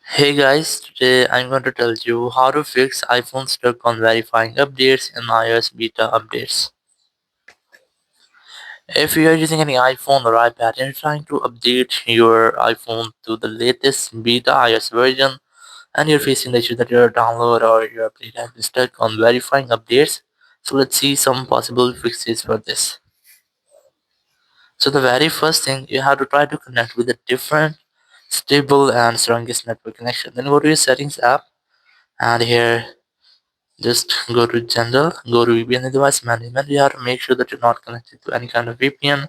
Hey guys, today I'm going to tell you how to fix iPhone stuck on verifying updates in iOS beta updates. If you are using any iPhone or iPad and you're trying to update your iPhone to the latest beta iOS version and you're facing the issue that your download or your update has been stuck on verifying updates, so let's see some possible fixes for this. So the very first thing, you have to try to connect with a different, stable and strongest network connection. Then go to your settings app and here just go to general, go to VPN device management. You have to make sure that you're not connected to any kind of VPN.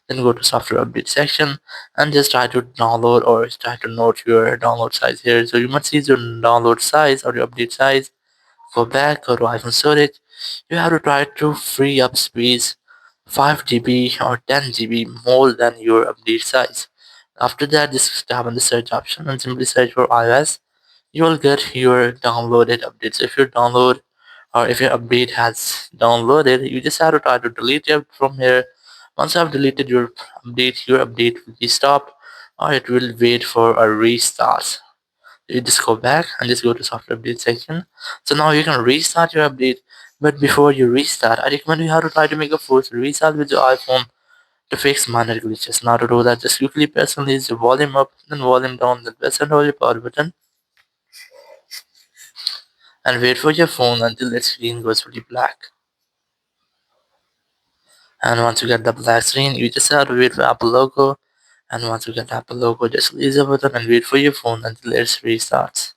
Then go to software update section and just try to download or try to note your download size here. So you must see your download size or your update size. Go back, go to iPhone storage. You have to try to free up space 5 GB or 10 GB more than your update size. After that, just tap on the search option and simply search for iOS. You will get your downloaded updates. If your download or if your update has downloaded, you just have to try to delete it from here. Once you have deleted your update will be stopped or it will wait for a restart. You just go back and just go to software update section. So now you can restart your update. But before you restart, I recommend you have to try to make a forced restart with your iPhone to fix minor glitches. Now to do that, just quickly press and release the volume up, then volume down, then press and hold your power button and wait for your phone until its screen goes fully black. And once you get the black screen, you just have to wait for Apple logo. And once you get Apple logo, just release the button and wait for your phone until it restarts.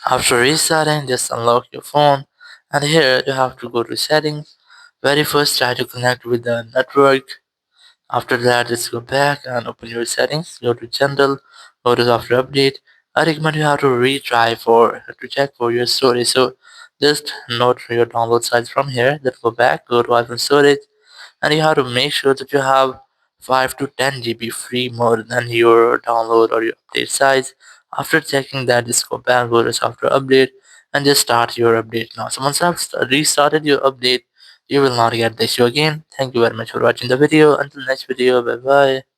After restarting, just unlock your phone. And here you have to go to settings. Very first, try to connect with the network. After that, just go back and open your settings. Go to general, go to software update. I recommend you have to retry to check for your storage. So just note your download size from here. Then go back, go to iPhone storage, and you have to make sure that you have 5 to 10 GB free more than your download or your update size. After checking that, just go back, go to software update, and just start your update now. So once I've restarted your update, you will not get the issue again. Thank you very much for watching the video. Until next video, bye bye.